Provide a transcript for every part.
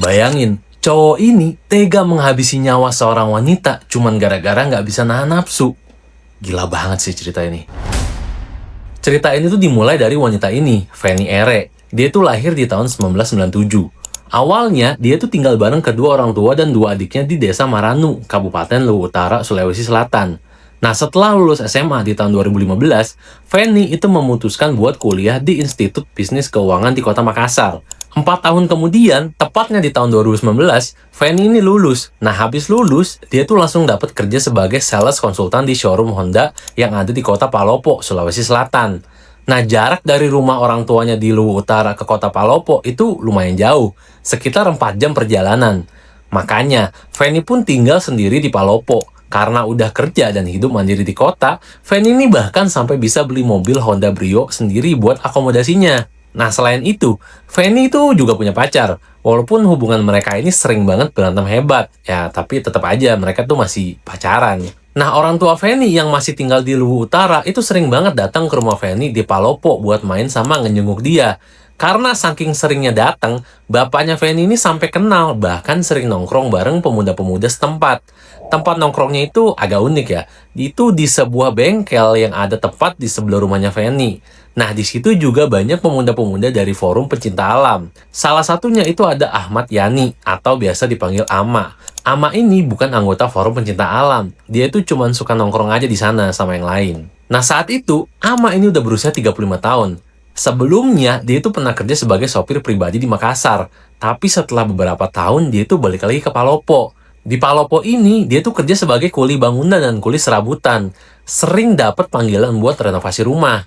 Bayangin, cowok ini tega menghabisi nyawa seorang wanita cuman gara-gara nggak bisa nahan nafsu. Gila banget sih cerita ini. Cerita ini tuh dimulai dari wanita ini, Fanny Ere. Dia tuh lahir di tahun 1997. Awalnya, dia tuh tinggal bareng kedua orang tua dan dua adiknya di desa Maranu, Kabupaten Luwu Utara, Sulawesi Selatan. Nah, setelah lulus SMA di tahun 2015, Fanny itu memutuskan buat kuliah di Institut Bisnis Keuangan di Kota Makassar. 4 tahun kemudian, tepatnya di tahun 2019, Fanny ini lulus. Nah, habis lulus, dia tuh langsung dapat kerja sebagai sales konsultan di showroom Honda yang ada di Kota Palopo, Sulawesi Selatan. Nah, jarak dari rumah orang tuanya di Luwu Utara ke Kota Palopo itu lumayan jauh, sekitar 4 jam perjalanan. Makanya, Fanny pun tinggal sendiri di Palopo. Karena udah kerja dan hidup mandiri di kota, Fanny ini bahkan sampai bisa beli mobil Honda Brio sendiri buat akomodasinya. Nah, selain itu, Fanny itu juga punya pacar. Walaupun hubungan mereka ini sering banget berantem hebat, ya tapi tetap aja mereka tuh masih pacaran. Nah, orang tua Fanny yang masih tinggal di Luwu Utara itu sering banget datang ke rumah Fanny di Palopo buat main sama ngejenguk dia. Karena saking seringnya datang, bapaknya Fanny ini sampai kenal, bahkan sering nongkrong bareng pemuda-pemuda setempat. Tempat nongkrongnya itu agak unik ya. Itu di sebuah bengkel yang ada tepat di sebelah rumahnya Fanny. Nah, di situ juga banyak pemuda-pemuda dari forum pecinta alam. Salah satunya itu ada Ahmad Yani, atau biasa dipanggil Ama. Ama ini bukan anggota forum pencinta alam. Dia itu cuma suka nongkrong aja di sana sama yang lain. Nah, saat itu, Ama ini udah berusia 35 tahun. Sebelumnya, dia itu pernah kerja sebagai sopir pribadi di Makassar. Tapi setelah beberapa tahun, dia itu balik lagi ke Palopo. Di Palopo ini, dia tuh kerja sebagai kuli bangunan dan kuli serabutan. Sering dapat panggilan buat renovasi rumah.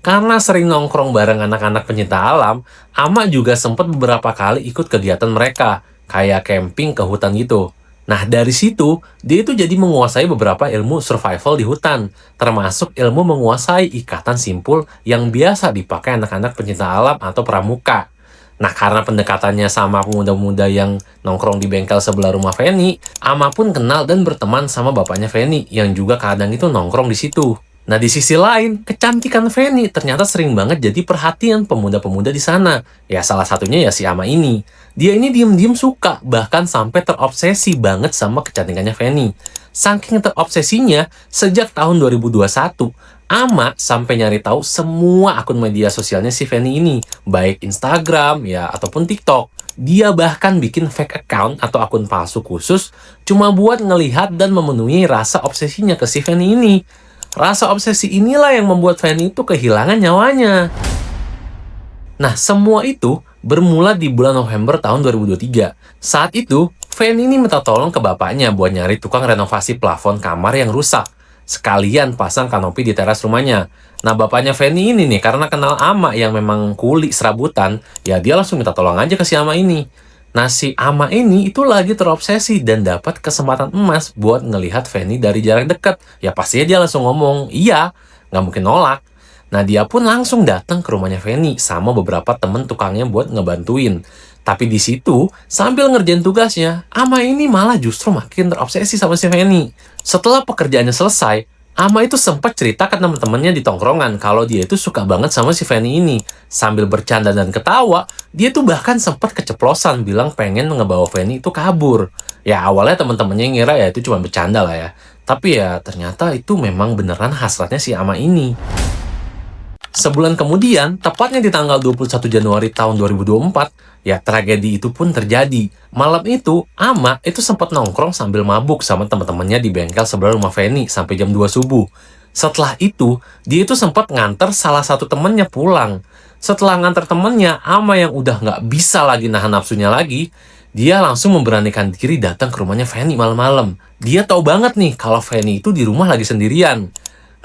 Karena sering nongkrong bareng anak-anak pencinta alam, Ama juga sempat beberapa kali ikut kegiatan mereka, kayak camping ke hutan gitu. Nah, dari situ, dia itu jadi menguasai beberapa ilmu survival di hutan, termasuk ilmu menguasai ikatan simpul yang biasa dipakai anak-anak pencinta alam atau pramuka. Nah, karena pendekatannya sama pemuda-pemuda yang nongkrong di bengkel sebelah rumah Fanny, Ama pun kenal dan berteman sama bapaknya Fanny, yang juga kadang itu nongkrong di situ. Nah, di sisi lain, kecantikan Fanny ternyata sering banget jadi perhatian pemuda-pemuda di sana. Ya, salah satunya ya si Ama ini. Dia ini diem-diem suka, bahkan sampai terobsesi banget sama kecantikannya Fanny. Saking terobsesinya, sejak tahun 2021, Ama sampai nyari tahu semua akun media sosialnya si Fanny ini, baik Instagram ya ataupun TikTok. Dia bahkan bikin fake account atau akun palsu khusus cuma buat ngelihat dan memenuhi rasa obsesinya ke si Fanny ini. Rasa obsesi inilah yang membuat Fanny itu kehilangan nyawanya. Nah, semua itu bermula di bulan November tahun 2023. Saat itu, Fanny ini minta tolong ke bapaknya buat nyari tukang renovasi plafon kamar yang rusak. Sekalian pasang kanopi di teras rumahnya. Nah, bapaknya Fanny ini nih, karena kenal Ama yang memang kuli serabutan, ya dia langsung minta tolong aja ke si Ama ini. Nah, si Ama ini itu lagi terobsesi dan dapat kesempatan emas buat ngelihat Fanny dari jarak dekat. Ya pastinya dia langsung ngomong, iya, nggak mungkin nolak. Nah, dia pun langsung datang ke rumahnya Fanny sama beberapa temen tukangnya buat ngebantuin. Tapi di situ, sambil ngerjain tugasnya, Ama ini malah justru makin terobsesi sama si Fanny. Setelah pekerjaannya selesai, Ama itu sempat cerita ke teman-temannya di tongkrongan kalau dia itu suka banget sama si Fanny ini. Sambil bercanda dan ketawa, dia tuh bahkan sempat keceplosan bilang pengen ngebawa Fanny itu kabur. Ya awalnya teman-temannya ngira ya itu cuma bercanda lah ya. Tapi ya ternyata itu memang beneran hasratnya si Ama ini. Sebulan kemudian, tepatnya di tanggal 21 Januari tahun 2024, ya tragedi itu pun terjadi. Malam itu, Ama itu sempat nongkrong sambil mabuk sama teman-temannya di bengkel sebelah rumah Fanny sampai jam 2 subuh. Setelah itu, dia itu sempat nganter salah satu temannya pulang. Setelah nganter temannya, Ama yang udah nggak bisa lagi nahan nafsunya lagi, dia langsung memberanikan diri datang ke rumahnya Fanny malam-malam. Dia tahu banget nih kalau Fanny itu di rumah lagi sendirian.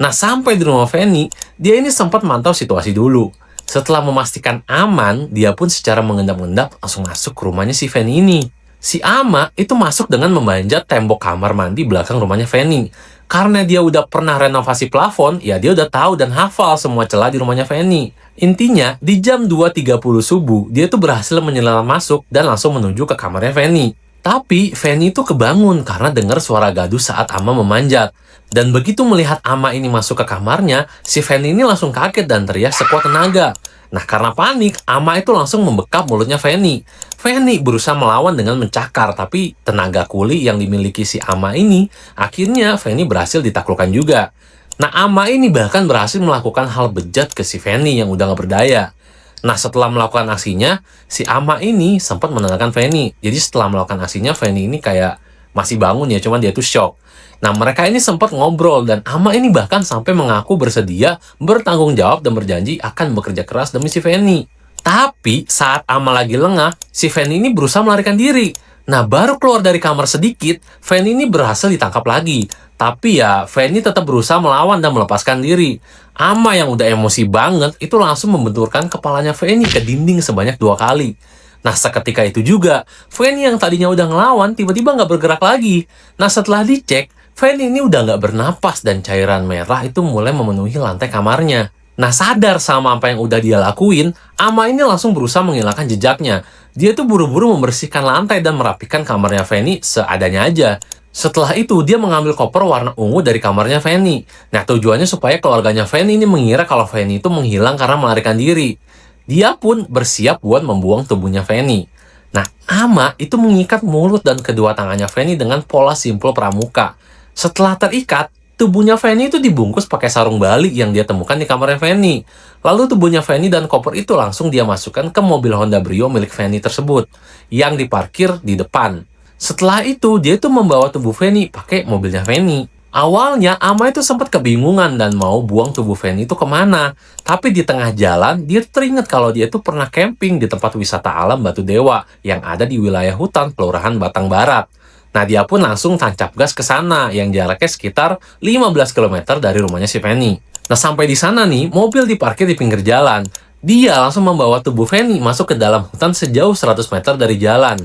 Nah, sampai di rumah Fanny, dia ini sempat mantau situasi dulu. Setelah memastikan aman, dia pun secara mengendap-endap langsung masuk ke rumahnya si Fanny ini. Si Ama itu masuk dengan memanjat tembok kamar mandi belakang rumahnya Fanny. Karena dia udah pernah renovasi plafon, ya dia udah tahu dan hafal semua celah di rumahnya Fanny. Intinya, di jam 2.30 subuh, dia tuh berhasil menyelam masuk dan langsung menuju ke kamarnya Fanny. Tapi Fanny itu kebangun karena dengar suara gaduh saat Ama memanjat. Dan begitu melihat Ama ini masuk ke kamarnya, si Fanny ini langsung kaget dan teriak sekuat tenaga. Nah, karena panik, Ama itu langsung membekap mulutnya Fanny. Fanny berusaha melawan dengan mencakar, tapi tenaga kuli yang dimiliki si Ama ini, akhirnya Fanny berhasil ditaklukkan juga. Nah, Ama ini bahkan berhasil melakukan hal bejat ke si Fanny yang udah nggak berdaya. Nah, setelah melakukan aksinya, si Ama ini sempat menenangkan Fanny. Jadi setelah melakukan aksinya, Fanny ini kayak masih bangun ya, cuman dia tuh shock. Nah, mereka ini sempat ngobrol dan Ama ini bahkan sampai mengaku bersedia bertanggung jawab dan berjanji akan bekerja keras demi si Fanny. Tapi saat Ama lagi lengah, si Fanny ini berusaha melarikan diri. Nah, baru keluar dari kamar sedikit, Fanny ini berhasil ditangkap lagi. Tapi ya, Fanny tetap berusaha melawan dan melepaskan diri. Ama yang udah emosi banget, itu langsung membenturkan kepalanya Fanny ke dinding sebanyak 2 kali. Nah, seketika itu juga, Fanny yang tadinya udah ngelawan, tiba-tiba nggak bergerak lagi. Nah, setelah dicek, Fanny ini udah nggak bernapas dan cairan merah itu mulai memenuhi lantai kamarnya. Nah, sadar sama apa yang udah dia lakuin, Ama ini langsung berusaha menghilangkan jejaknya. Dia tuh buru-buru membersihkan lantai dan merapikan kamarnya Fanny seadanya aja. Setelah itu, dia mengambil koper warna ungu dari kamarnya Fanny. Nah, tujuannya supaya keluarganya Fanny ini mengira kalau Fanny itu menghilang karena melarikan diri. Dia pun bersiap buat membuang tubuhnya Fanny. Nah, Ama itu mengikat mulut dan kedua tangannya Fanny dengan pola simpul pramuka. Setelah terikat, tubuhnya Fanny itu dibungkus pakai sarung bali yang dia temukan di kamarnya Fanny. Lalu tubuhnya Fanny dan koper itu langsung dia masukkan ke mobil Honda Brio milik Fanny tersebut, yang diparkir di depan. Setelah itu, dia itu membawa tubuh Fanny pakai mobilnya Fanny. Awalnya, Ama itu sempat kebingungan dan mau buang tubuh Fanny itu kemana. Tapi di tengah jalan, dia teringat kalau dia itu pernah camping di tempat wisata alam Batu Dewa yang ada di wilayah hutan Kelurahan Batang Barat. Nah, dia pun langsung tancap gas ke sana yang jaraknya sekitar 15 km dari rumahnya si Fanny. Nah, sampai di sana nih, mobil diparkir di pinggir jalan. Dia langsung membawa tubuh Fanny masuk ke dalam hutan sejauh 100 meter dari jalan.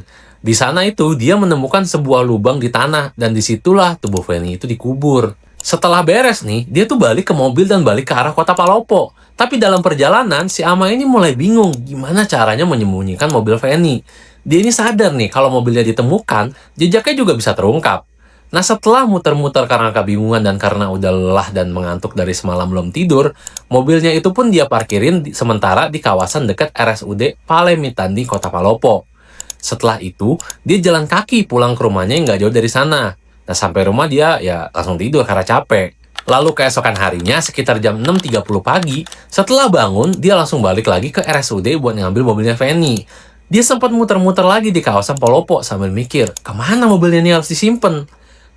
Di sana itu, dia menemukan sebuah lubang di tanah, dan disitulah tubuh Fanny itu dikubur. Setelah beres nih, dia tuh balik ke mobil dan balik ke arah kota Palopo. Tapi dalam perjalanan, si Ama ini mulai bingung gimana caranya menyembunyikan mobil Fanny. Dia ini sadar nih, kalau mobilnya ditemukan, jejaknya juga bisa terungkap. Nah, setelah muter-muter karena kebingungan dan karena udah lelah dan mengantuk dari semalam belum tidur, mobilnya itu pun dia parkirin sementara di kawasan dekat RSUD Palemitandi, Kota Palopo. Setelah itu, dia jalan kaki pulang ke rumahnya yang nggak jauh dari sana. Nah, sampai rumah dia ya langsung tidur karena capek. Lalu keesokan harinya, sekitar jam 6.30 pagi, setelah bangun, dia langsung balik lagi ke RSUD buat ngambil mobilnya Fanny. Dia sempat muter-muter lagi di kawasan Palopo sambil mikir, kemana mobilnya ini harus disimpan?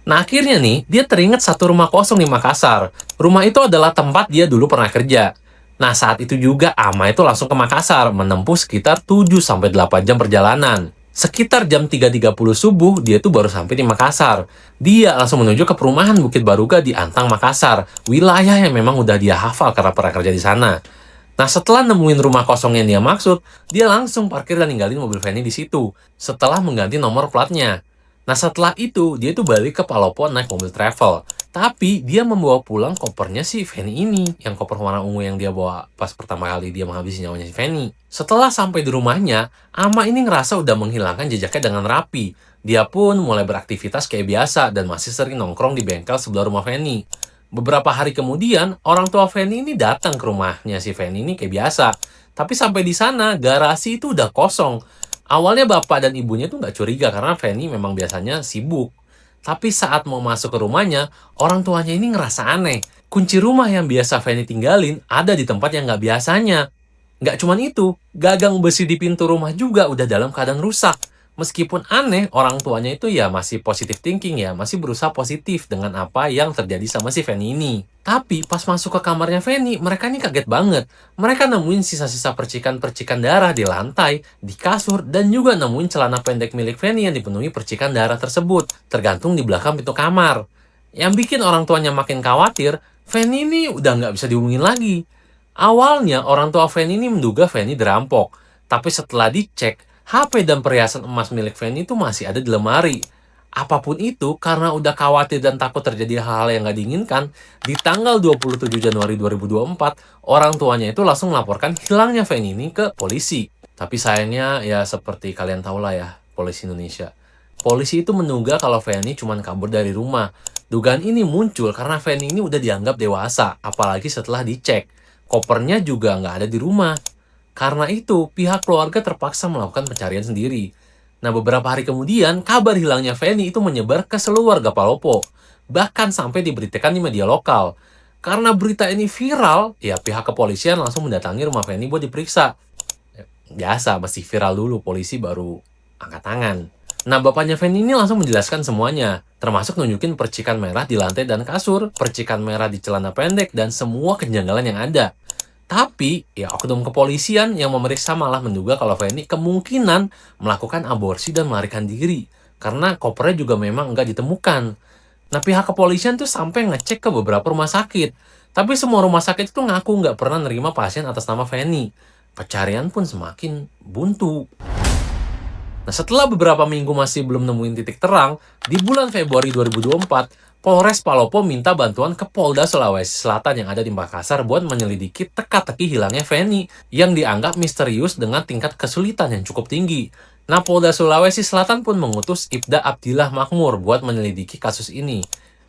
Nah, akhirnya nih, dia teringat satu rumah kosong di Makassar. Rumah itu adalah tempat dia dulu pernah kerja. Nah, saat itu juga Ama itu langsung ke Makassar, menempuh sekitar 7-8 jam perjalanan. Sekitar jam 3.30 subuh, dia tuh baru sampai di Makassar. Dia langsung menuju ke perumahan Bukit Baruga di Antang, Makassar. Wilayah yang memang udah dia hafal karena pernah kerja di sana. Nah, setelah nemuin rumah kosong yang dia maksud, dia langsung parkir dan ninggalin mobil Fanny di situ, setelah mengganti nomor platnya. Nah, setelah itu, dia tuh balik ke Palopo naik mobil travel. Tapi, dia membawa pulang kopernya si Fanny ini, yang koper warna ungu yang dia bawa pas pertama kali dia menghabisi nyawanya si Fanny. Setelah sampai di rumahnya, Ama ini ngerasa udah menghilangkan jejaknya dengan rapi. Dia pun mulai beraktivitas kayak biasa dan masih sering nongkrong di bengkel sebelah rumah Fanny. Beberapa hari kemudian, orang tua Fanny ini datang ke rumahnya si Fanny ini kayak biasa. Tapi sampai di sana, garasi itu udah kosong. Awalnya bapak dan ibunya tuh nggak curiga karena Fanny memang biasanya sibuk. Tapi saat mau masuk ke rumahnya, orang tuanya ini ngerasa aneh. Kunci rumah yang biasa Fanny tinggalin ada di tempat yang nggak biasanya. Nggak cuman itu, gagang besi di pintu rumah juga udah dalam keadaan rusak. Meskipun aneh, orang tuanya itu ya masih positive thinking ya, masih berusaha positif dengan apa yang terjadi sama si Fanny ini. Tapi pas masuk ke kamarnya Fanny, mereka ini kaget banget. Mereka nemuin sisa-sisa percikan-percikan darah di lantai, di kasur, dan juga nemuin celana pendek milik Fanny yang dipenuhi percikan darah tersebut, tergantung di belakang pintu kamar. Yang bikin orang tuanya makin khawatir, Fanny ini udah nggak bisa dihubungin lagi. Awalnya, orang tua Fanny ini menduga Fanny dirampok. Tapi setelah dicek, HP dan perhiasan emas milik Fanny itu masih ada di lemari. Apapun itu, karena udah khawatir dan takut terjadi hal-hal yang nggak diinginkan, di tanggal 27 Januari 2024, orang tuanya itu langsung melaporkan hilangnya Fanny ini ke polisi. Tapi sayangnya, ya seperti kalian tahu lah ya, polisi Indonesia. Polisi itu menduga kalau Fanny cuma kabur dari rumah. Dugaan ini muncul karena Fanny ini udah dianggap dewasa, apalagi setelah dicek. Kopernya juga nggak ada di rumah. Karena itu, pihak keluarga terpaksa melakukan pencarian sendiri. Nah, beberapa hari kemudian, kabar hilangnya Feni itu menyebar ke seluruh warga Palopo. Bahkan sampai diberitakan di media lokal. Karena berita ini viral, ya pihak kepolisian langsung mendatangi rumah Feni buat diperiksa. Biasa, masih viral dulu, polisi baru angkat tangan. Nah, bapaknya Feni ini langsung menjelaskan semuanya, termasuk nunjukin percikan merah di lantai dan kasur, percikan merah di celana pendek, dan semua kejanggalan yang ada. Tapi, ya oknum kepolisian yang memeriksa malah menduga kalau Feni kemungkinan melakukan aborsi dan melarikan diri. Karena kopernya juga memang nggak ditemukan. Nah, pihak kepolisian tuh sampai ngecek ke beberapa rumah sakit. Tapi semua rumah sakit itu ngaku nggak pernah nerima pasien atas nama Feni. Pencarian pun semakin buntu. Nah, setelah beberapa minggu masih belum nemuin titik terang, di bulan Februari 2024, Polres Palopo minta bantuan ke Polda Sulawesi Selatan yang ada di Makassar buat menyelidiki teka-teki hilangnya Feni yang dianggap misterius dengan tingkat kesulitan yang cukup tinggi. Nah, Polda Sulawesi Selatan pun mengutus Ibda Abdillah Makmur buat menyelidiki kasus ini.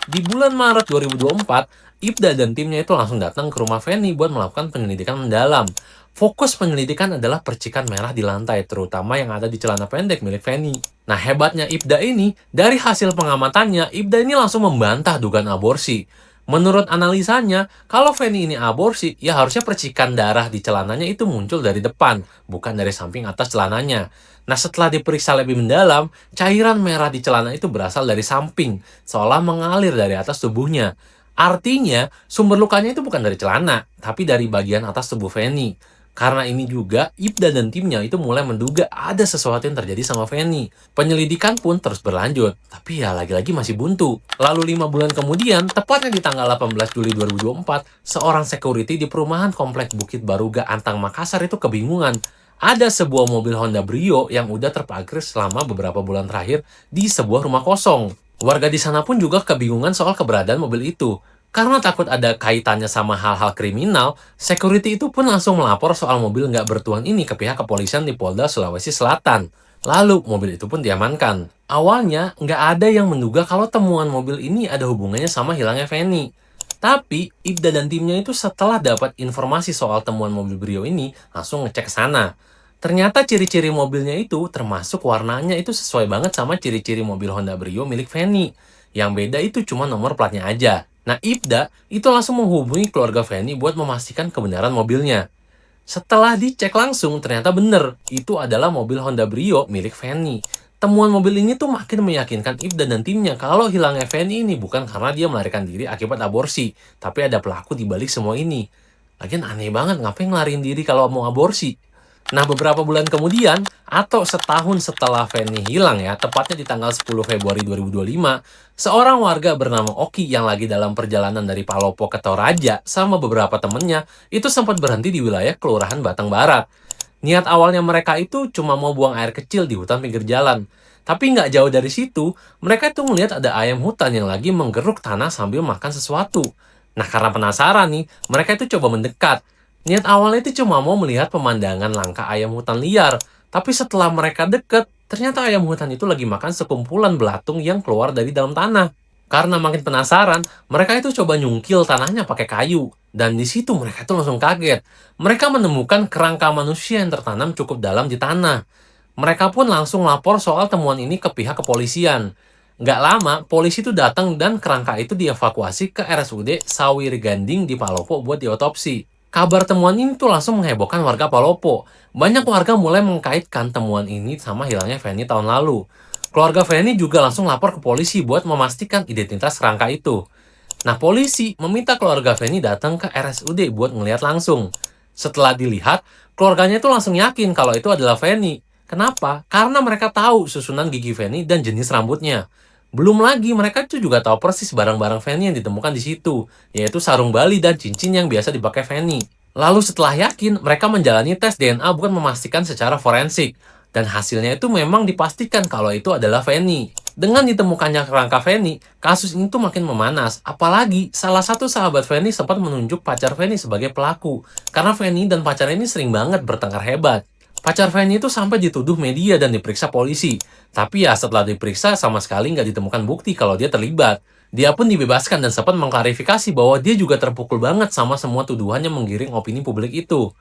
Di bulan Maret 2024, Ibda dan timnya itu langsung datang ke rumah Feni buat melakukan penyelidikan mendalam. Fokus penyelidikan adalah percikan merah di lantai, terutama yang ada di celana pendek milik Feni. Nah, hebatnya Ibda ini, dari hasil pengamatannya, Ibda ini langsung membantah dugaan aborsi. Menurut analisanya, kalau Feni ini aborsi, ya harusnya percikan darah di celananya itu muncul dari depan, bukan dari samping atas celananya. Nah, setelah diperiksa lebih mendalam, cairan merah di celana itu berasal dari samping, seolah mengalir dari atas tubuhnya. Artinya, sumber lukanya itu bukan dari celana, tapi dari bagian atas tubuh Feni. Karena ini juga, Ibda dan timnya itu mulai menduga ada sesuatu yang terjadi sama Feni. Penyelidikan pun terus berlanjut, tapi ya lagi-lagi masih buntu. Lalu 5 bulan kemudian, tepatnya di tanggal 18 Juli 2024, seorang security di perumahan Komplek Bukit Baruga Antang Makassar itu kebingungan. Ada sebuah mobil Honda Brio yang udah terparkir selama beberapa bulan terakhir di sebuah rumah kosong. Warga di sana pun juga kebingungan soal keberadaan mobil itu. Karena takut ada kaitannya sama hal-hal kriminal, security itu pun langsung melapor soal mobil nggak bertuan ini ke pihak kepolisian di Polda Sulawesi Selatan. Lalu, mobil itu pun diamankan. Awalnya, nggak ada yang menduga kalau temuan mobil ini ada hubungannya sama hilangnya Feni. Tapi, Ibda dan timnya itu setelah dapat informasi soal temuan mobil Brio ini, langsung ngecek ke sana. Ternyata ciri-ciri mobilnya itu, termasuk warnanya itu sesuai banget sama ciri-ciri mobil Honda Brio milik Feni. Yang beda itu cuma nomor platnya aja. Nah, Ibda itu langsung menghubungi keluarga Feni buat memastikan kebenaran mobilnya. Setelah dicek langsung, ternyata bener, itu adalah mobil Honda Brio milik Feni. Temuan mobil ini tuh makin meyakinkan Ibda dan timnya kalau hilangnya Feni ini bukan karena dia melarikan diri akibat aborsi, tapi ada pelaku di balik semua ini. Lagian aneh banget, ngapain ngelariin diri kalau mau aborsi? Nah, beberapa bulan kemudian, atau setahun setelah Feni hilang ya, tepatnya di tanggal 10 Februari 2025, seorang warga bernama Oki yang lagi dalam perjalanan dari Palopo ke Toraja sama beberapa temennya, itu sempat berhenti di wilayah Kelurahan Batang Barat. Niat awalnya mereka itu cuma mau buang air kecil di hutan pinggir jalan. Tapi nggak jauh dari situ, mereka itu melihat ada ayam hutan yang lagi menggeruk tanah sambil makan sesuatu. Nah, karena penasaran nih, mereka itu coba mendekat. Niat awalnya itu cuma mau melihat pemandangan langka ayam hutan liar, tapi setelah mereka deket, ternyata ayam hutan itu lagi makan sekumpulan belatung yang keluar dari dalam tanah. Karena makin penasaran, mereka itu coba nyungkil tanahnya pakai kayu, dan di situ mereka itu langsung kaget. Mereka menemukan kerangka manusia yang tertanam cukup dalam di tanah. Mereka pun langsung lapor soal temuan ini ke pihak kepolisian. Nggak lama, polisi itu datang dan kerangka itu dievakuasi ke RSUD Sawiriganding di Palopo buat diotopsi. Kabar temuan ini tuh langsung menghebohkan warga Palopo. Banyak warga mulai mengkaitkan temuan ini sama hilangnya Feni tahun lalu. Keluarga Feni juga langsung lapor ke polisi buat memastikan identitas kerangka itu. Nah, polisi meminta keluarga Feni datang ke RSUD buat ngeliat langsung. Setelah dilihat, keluarganya itu langsung yakin kalau itu adalah Feni. Kenapa? Karena mereka tahu susunan gigi Feni dan jenis rambutnya. Belum lagi, mereka itu juga tahu persis barang-barang Feni yang ditemukan di situ, yaitu sarung Bali dan cincin yang biasa dipakai Feni. Lalu setelah yakin, mereka menjalani tes DNA bukan memastikan secara forensik. Dan hasilnya itu memang dipastikan kalau itu adalah Feni. Dengan ditemukannya kerangka Feni, kasus ini tuh makin memanas. Apalagi, salah satu sahabat Feni sempat menunjuk pacar Feni sebagai pelaku. Karena Feni dan pacarnya ini sering banget bertengkar hebat. Pacar Feni itu sampai dituduh media dan diperiksa polisi. Tapi ya setelah diperiksa sama sekali nggak ditemukan bukti kalau dia terlibat. Dia pun dibebaskan dan sempat mengklarifikasi bahwa dia juga terpukul banget sama semua tuduhan yang menggiring opini publik itu.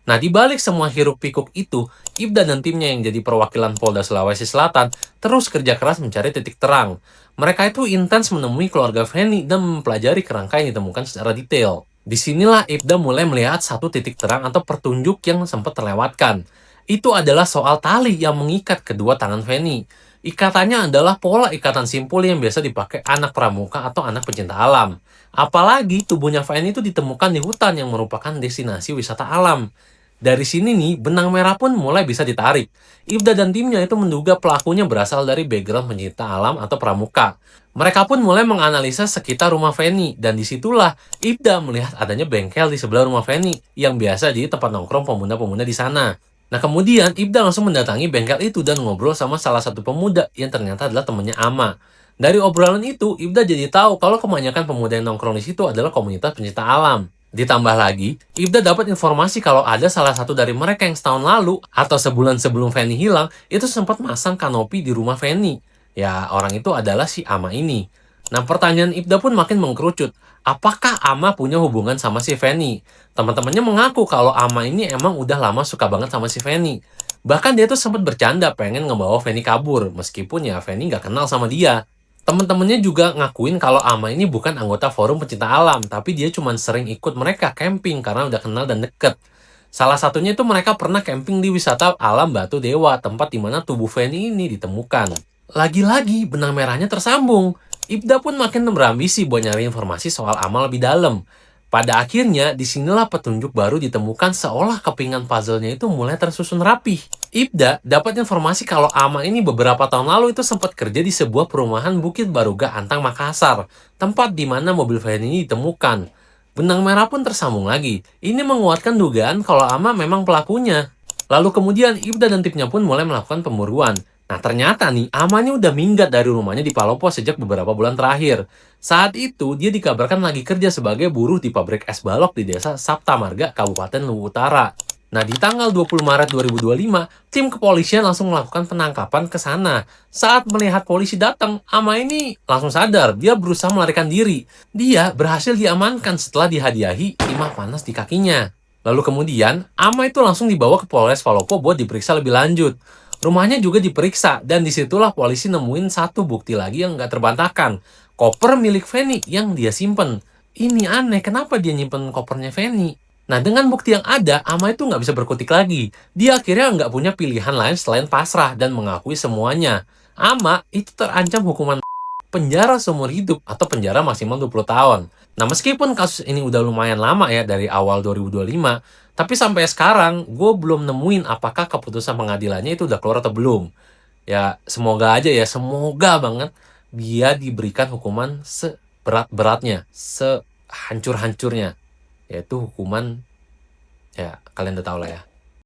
Nah, di balik semua hiruk-pikuk itu, Ibda dan timnya yang jadi perwakilan Polda Sulawesi Selatan terus kerja keras mencari titik terang. Mereka itu intens menemui keluarga Feni dan mempelajari kerangka yang ditemukan secara detail. Disinilah Ibda mulai melihat satu titik terang atau petunjuk yang sempat terlewatkan. Itu adalah soal tali yang mengikat kedua tangan Feni. Ikatannya adalah pola ikatan simpul yang biasa dipakai anak pramuka atau anak pecinta alam. Apalagi tubuhnya Feni itu ditemukan di hutan yang merupakan destinasi wisata alam. Dari sini nih, benang merah pun mulai bisa ditarik. Ibda dan timnya itu menduga pelakunya berasal dari background pencinta alam atau pramuka. Mereka pun mulai menganalisa sekitar rumah Feni, dan disitulah Ibda melihat adanya bengkel di sebelah rumah Feni, yang biasa jadi tempat nongkrong pemuda-pemuda di sana. Nah, kemudian Ibda langsung mendatangi bengkel itu dan ngobrol sama salah satu pemuda yang ternyata adalah temannya Ama. Dari obrolan itu, Ibda jadi tahu kalau kebanyakan pemuda yang nongkrong di situ adalah komunitas pencinta alam. Ditambah lagi, Ibda dapat informasi kalau ada salah satu dari mereka yang setahun lalu atau sebulan sebelum Feni hilang, itu sempat masang kanopi di rumah Feni. Ya, orang itu adalah si Ama ini. Nah, pertanyaan Ibda pun makin mengkerucut. Apakah Ama punya hubungan sama si Feni? Teman-temannya mengaku kalau Ama ini emang udah lama suka banget sama si Feni. Bahkan dia tuh sempat bercanda pengen ngebawa Feni kabur, meskipun ya Feni nggak kenal sama dia. Temen-temennya juga ngakuin kalau Ama ini bukan anggota forum pecinta alam, tapi dia cuma sering ikut mereka camping karena udah kenal dan deket. Salah satunya itu mereka pernah camping di wisata alam Batu Dewa, tempat di mana tubuh Feni ini ditemukan. Lagi-lagi benang merahnya tersambung. Ibda pun makin berambisi buat nyari informasi soal Ama lebih dalam. Pada akhirnya, disinilah petunjuk baru ditemukan seolah kepingan puzzle-nya itu mulai tersusun rapih. Ibda dapat informasi kalau Ama ini beberapa tahun lalu itu sempat kerja di sebuah perumahan Bukit Baruga Antang Makassar, tempat di mana mobil van ini ditemukan. Benang merah pun tersambung lagi. Ini menguatkan dugaan kalau Ama memang pelakunya. Lalu kemudian Ibda dan timnya pun mulai melakukan pemburuan. Nah, ternyata nih Ama ini udah minggat dari rumahnya di Palopo sejak beberapa bulan terakhir. Saat itu dia dikabarkan lagi kerja sebagai buruh di pabrik es balok di desa Saptamarga, Kabupaten Luwu Utara. Nah, di tanggal 20 Maret 2025, tim kepolisian langsung melakukan penangkapan ke sana. Saat melihat polisi datang, Ama ini langsung sadar, dia berusaha melarikan diri. Dia berhasil diamankan setelah dihadiahi timah panas di kakinya. Lalu kemudian, Ama itu langsung dibawa ke Polres Palopo buat diperiksa lebih lanjut. Rumahnya juga diperiksa, dan disitulah polisi nemuin satu bukti lagi yang nggak terbantahkan. Koper milik Feni yang dia simpen. Ini aneh, kenapa dia nyimpen kopernya Feni? Nah, dengan bukti yang ada, Ama itu nggak bisa berkutik lagi. Dia akhirnya nggak punya pilihan lain selain pasrah dan mengakui semuanya. Ama itu terancam hukuman penjara seumur hidup atau penjara maksimal 20 tahun. Nah, meskipun kasus ini udah lumayan lama ya, dari awal 2025, tapi sampai sekarang gue belum nemuin apakah keputusan pengadilannya itu udah keluar atau belum. Ya, semoga aja ya, semoga banget dia diberikan hukuman seberat-beratnya, sehancur-hancurnya, yaitu hukuman, ya kalian udah tau lah ya.